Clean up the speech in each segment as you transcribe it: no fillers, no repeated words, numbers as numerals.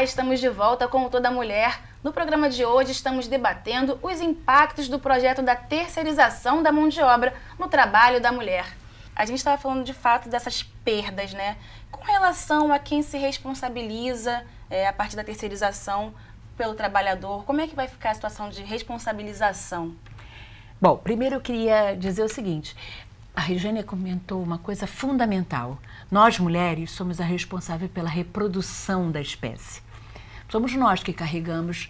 Olá, estamos de volta com o Toda Mulher. No programa de hoje estamos debatendo os impactos do projeto da terceirização da mão de obra no trabalho da mulher. A gente estava falando de fato dessas perdas, né? Com relação a quem se responsabiliza a partir da terceirização pelo trabalhador, como é que vai ficar a situação de responsabilização? Bom, primeiro eu queria dizer o seguinte, a Regiane comentou uma coisa fundamental. Nós, mulheres, somos a responsável pela reprodução da espécie. Somos nós que carregamos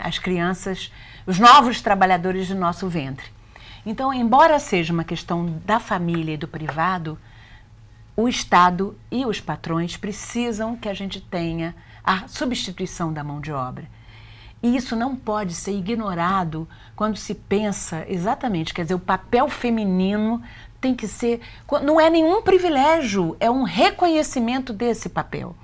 as crianças, os novos trabalhadores do nosso ventre. Então, embora seja uma questão da família e do privado, o Estado e os patrões precisam que a gente tenha a substituição da mão de obra. E isso não pode ser ignorado quando se pensa exatamente, quer dizer, o papel feminino tem que ser, não é nenhum privilégio, é um reconhecimento desse papel.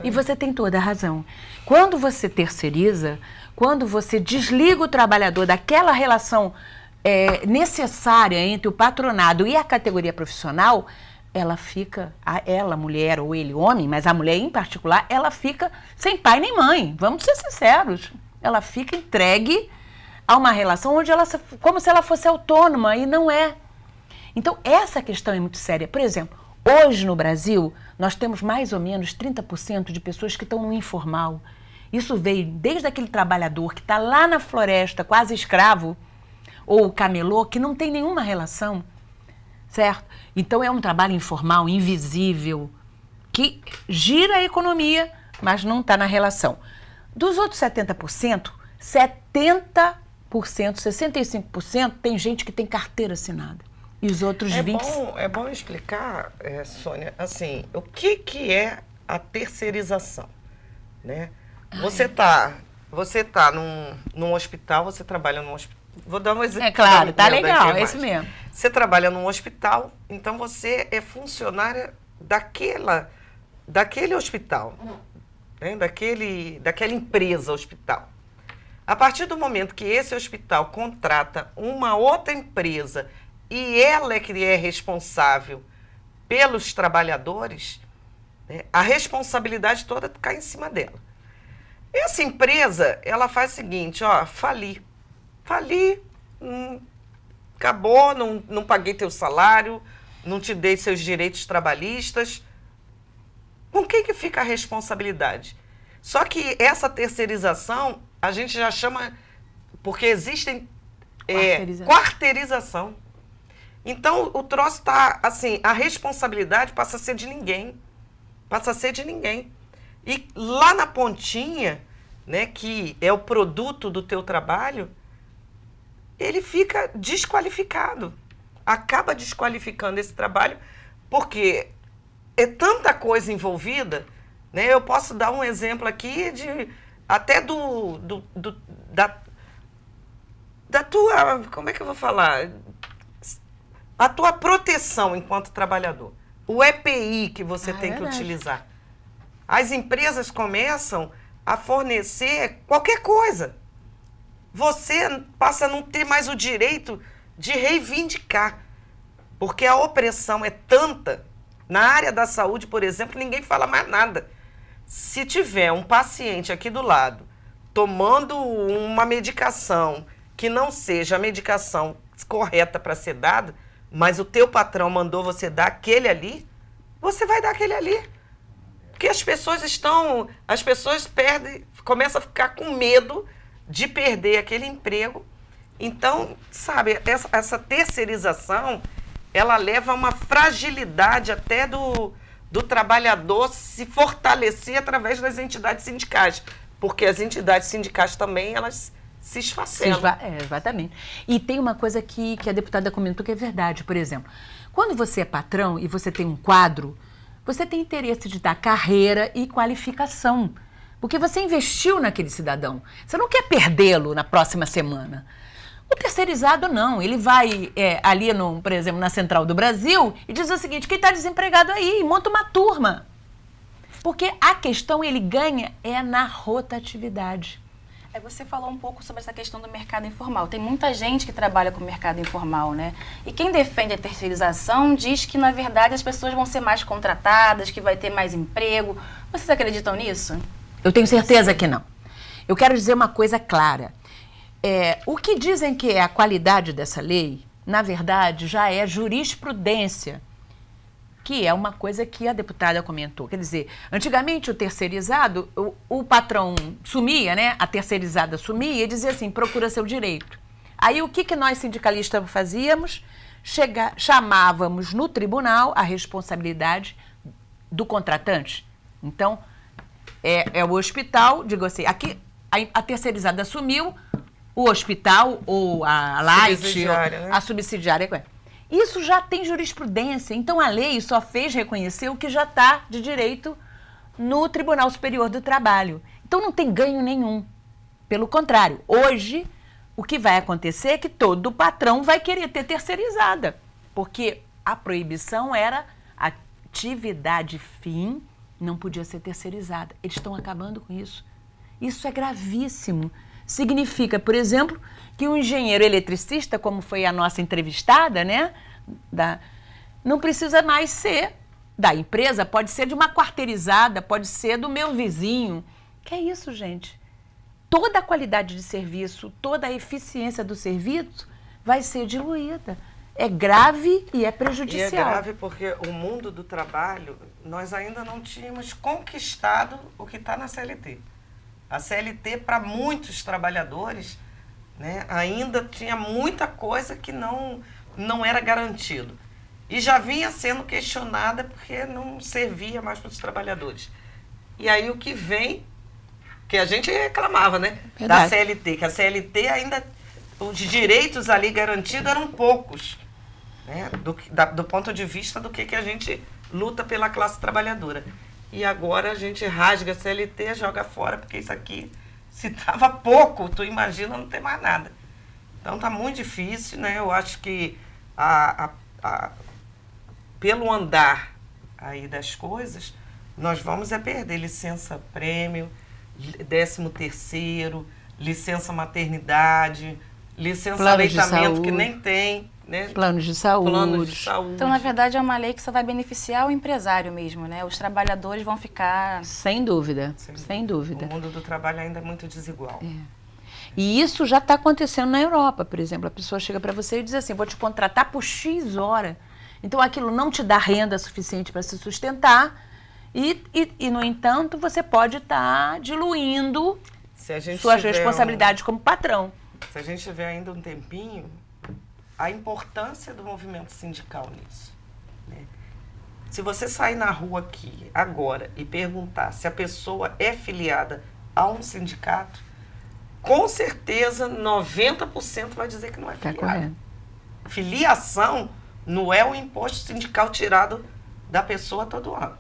E você tem toda a razão. Quando você terceiriza, quando você desliga o trabalhador daquela relação necessária entre o patronado e a categoria profissional, ela, mulher ou ele, homem, mas a mulher em particular, ela fica sem pai nem mãe, vamos ser sinceros. Ela fica entregue a uma relação onde como se ela fosse autônoma, e não é. Então, essa questão é muito séria. Por exemplo, hoje no Brasil, nós temos mais ou menos 30% de pessoas que estão no informal. Isso veio desde aquele trabalhador que está lá na floresta, quase escravo, ou camelô, que não tem nenhuma relação, certo? Então, é um trabalho informal, invisível, que gira a economia, mas não está na relação. Dos outros 70%, 65% tem gente que tem carteira assinada. E os outros 20%... É bom explicar, Sônia, assim, o que é a terceirização, né? Você tá num hospital, você trabalha num hospital. Vou dar um exemplo. É claro, tá legal, é isso mesmo. Você trabalha num hospital, então você é funcionária daquele hospital. Né, daquela empresa hospital. A partir do momento que esse hospital contrata uma outra empresa e ela é que é responsável pelos trabalhadores, né, a responsabilidade toda cai em cima dela. Essa empresa, ela faz o seguinte, fali, acabou, não paguei teu salário, não te dei seus direitos trabalhistas. Com quem que fica a responsabilidade? Só que essa terceirização, a gente já chama, porque existem quarteirização. Então, o troço está, assim, a responsabilidade passa a ser de ninguém. Passa a ser de ninguém. E lá na pontinha, né, que é o produto do teu trabalho, ele fica desqualificado. Acaba desqualificando esse trabalho, porque... é tanta coisa envolvida, né? Eu posso dar um exemplo aqui da tua, como é que eu vou falar? A tua proteção enquanto trabalhador. O EPI que você tem que utilizar. As empresas começam a fornecer qualquer coisa. Você passa a não ter mais o direito de reivindicar, porque a opressão é tanta. Na área da saúde, por exemplo, ninguém fala mais nada. Se tiver um paciente aqui do lado tomando uma medicação que não seja a medicação correta para ser dada, mas o teu patrão mandou você dar aquele ali, você vai dar aquele ali. Porque as pessoas começam a ficar com medo de perder aquele emprego. Então, sabe, essa terceirização... ela leva a uma fragilidade até do trabalhador se fortalecer através das entidades sindicais. Porque as entidades sindicais também, elas se esfacelam. Exatamente. E tem uma coisa que a deputada comentou que é verdade. Por exemplo, quando você é patrão e você tem um quadro, você tem interesse de dar carreira e qualificação. Porque você investiu naquele cidadão. Você não quer perdê-lo na próxima semana. O terceirizado não, ele vai ali, por exemplo, na Central do Brasil e diz o seguinte, quem está desempregado aí, monta uma turma. Porque a questão ele ganha na rotatividade. Você falou um pouco sobre essa questão do mercado informal. Tem muita gente que trabalha com o mercado informal, né? E quem defende a terceirização diz que, na verdade, as pessoas vão ser mais contratadas, que vai ter mais emprego. Vocês acreditam nisso? Eu tenho certeza que não. Eu quero dizer uma coisa clara. O que dizem que é a qualidade dessa lei, na verdade, já é jurisprudência, que é uma coisa que a deputada comentou. Quer dizer, antigamente o terceirizado, o patrão sumia, né? A terceirizada sumia e dizia assim, procura seu direito. Aí o que nós sindicalistas fazíamos? Chamávamos no tribunal a responsabilidade do contratante. Então, o hospital, digo assim, aqui a terceirizada assumiu, o hospital ou a Light, a subsidiária. Isso já tem jurisprudência, então a lei só fez reconhecer o que já está de direito no Tribunal Superior do Trabalho. Então não tem ganho nenhum. Pelo contrário, hoje o que vai acontecer é que todo patrão vai querer ter terceirizada, porque a proibição era atividade fim, não podia ser terceirizada. Eles estão acabando com isso. Isso é gravíssimo. Significa, por exemplo, que um engenheiro eletricista, como foi a nossa entrevistada, né, não precisa mais ser da empresa, pode ser de uma quarteirizada, pode ser do meu vizinho. Que é isso, gente? Toda a qualidade de serviço, toda a eficiência do serviço vai ser diluída. É grave e é prejudicial. E é grave porque o mundo do trabalho, nós ainda não tínhamos conquistado o que está na CLT. A CLT, para muitos trabalhadores, né, ainda tinha muita coisa que não era garantido. E já vinha sendo questionada porque não servia mais para os trabalhadores. E aí o que vem, que a gente reclamava, né, da CLT, que a CLT ainda, os direitos ali garantidos eram poucos, né, do ponto de vista do que a gente luta pela classe trabalhadora. E agora a gente rasga a CLT, joga fora, porque isso aqui, se estava pouco, tu imagina não ter mais nada. Então tá muito difícil, né? Eu acho que pelo andar aí das coisas, nós vamos perder licença-prêmio, 13º, licença maternidade, licença aleitamento que nem tem. Né? Planos de saúde. Então, na verdade, é uma lei que só vai beneficiar o empresário mesmo, né? Os trabalhadores vão ficar... Sem dúvida, sem dúvida. O mundo do trabalho ainda é muito desigual. E isso já está acontecendo na Europa, por exemplo. A pessoa chega para você e diz assim, vou te contratar por X hora. Então, aquilo não te dá renda suficiente para se sustentar e, no entanto, você pode estar diluindo suas responsabilidades como patrão. Se a gente tiver ainda um tempinho... a importância do movimento sindical nisso. Né? Se você sair na rua aqui, agora, e perguntar se a pessoa é filiada a um sindicato, com certeza 90% vai dizer que não é filiada. Filiação não é o imposto sindical tirado da pessoa todo ano.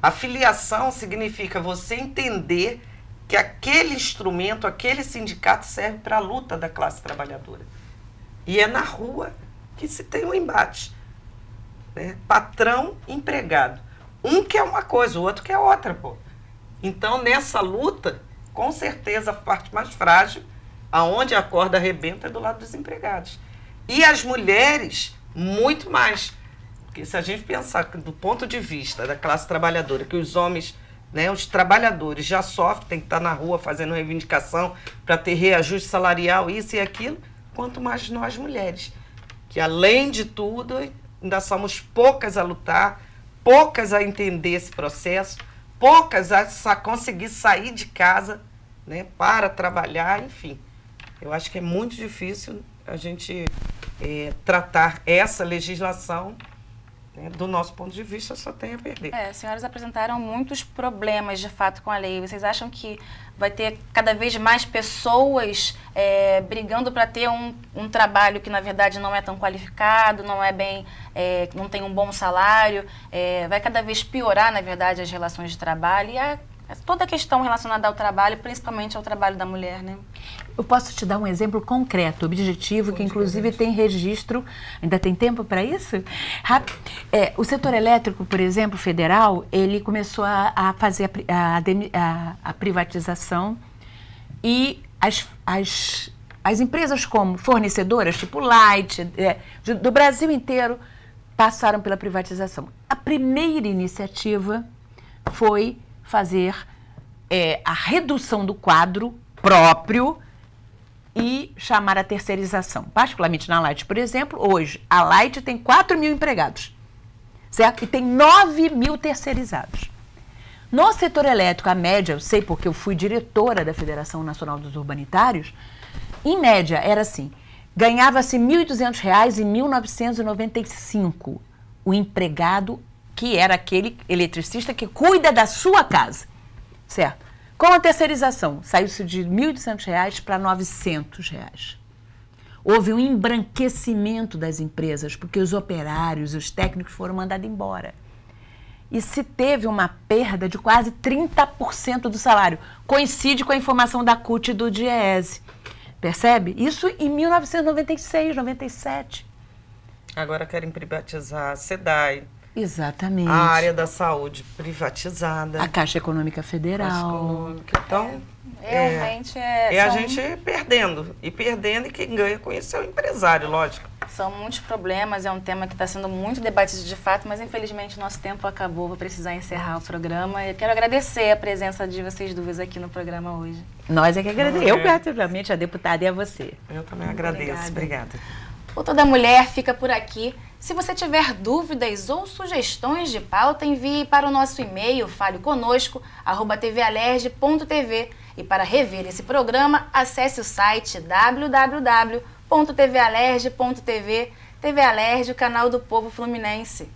A filiação significa você entender que aquele instrumento, aquele sindicato serve para a luta da classe trabalhadora. E é na rua que se tem um embate. Né? Patrão, empregado. Um quer uma coisa, o outro quer outra, pô. Então, nessa luta, com certeza, a parte mais frágil, aonde a corda arrebenta, é do lado dos empregados. E as mulheres, muito mais. Porque se a gente pensar do ponto de vista da classe trabalhadora, que os homens, né, os trabalhadores já sofrem, tem que estar na rua fazendo reivindicação para ter reajuste salarial, isso e aquilo, quanto mais nós mulheres, que além de tudo, ainda somos poucas a lutar, poucas a entender esse processo, poucas a conseguir sair de casa, né, para trabalhar, enfim. Eu acho que é muito difícil a gente tratar essa legislação, né, do nosso ponto de vista, só tem a perder. As senhoras apresentaram muitos problemas, de fato, com a lei. Vocês acham que vai ter cada vez mais pessoas brigando para ter um trabalho que, na verdade, não é tão qualificado, não é bem, não tem um bom salário, vai cada vez piorar, na verdade, as relações de trabalho e toda a questão relacionada ao trabalho, principalmente ao trabalho da mulher, né? Eu posso te dar um exemplo concreto, objetivo, que inclusive tem registro. Ainda tem tempo para isso? O setor elétrico, por exemplo, federal, ele começou a fazer a privatização e as empresas como fornecedoras, tipo Light, do Brasil inteiro, passaram pela privatização. A primeira iniciativa foi fazer a redução do quadro próprio e chamar a terceirização. Particularmente na Light, por exemplo, hoje a Light tem 4 mil empregados, certo? E tem 9 mil terceirizados. No setor elétrico, a média, eu sei porque eu fui diretora da Federação Nacional dos Urbanitários, em média era assim, ganhava-se R$ 1.200 em 1995 o empregado que era aquele eletricista que cuida da sua casa, certo? Com a terceirização, saiu-se de R$ 1.200 para R$ 900. Houve um embranquecimento das empresas, porque os operários, os técnicos foram mandados embora. E se teve uma perda de quase 30% do salário. Coincide com a informação da CUT e do DIEESE. Percebe? Isso em 1996, 97. Agora querem privatizar a SEDAI. Exatamente. A área da saúde privatizada. A Caixa Econômica Federal. Caixa Econômica. Então, realmente a gente perdendo. E quem ganha com isso é o empresário, lógico. São muitos problemas, é um tema que está sendo muito debatido de fato, mas infelizmente o nosso tempo acabou, vou precisar encerrar o programa. Eu quero agradecer a presença de vocês duas aqui no programa hoje. Nós é que agradecemos. Eu, particularmente, a deputada e a você. Eu também agradeço. Obrigada. O Toda Mulher fica por aqui. Se você tiver dúvidas ou sugestões de pauta, envie para o nosso e-mail faleconosco@tvalerj.tv. E para rever esse programa, acesse o site www.tvalerj.tv. TV Alerj, o canal do povo fluminense.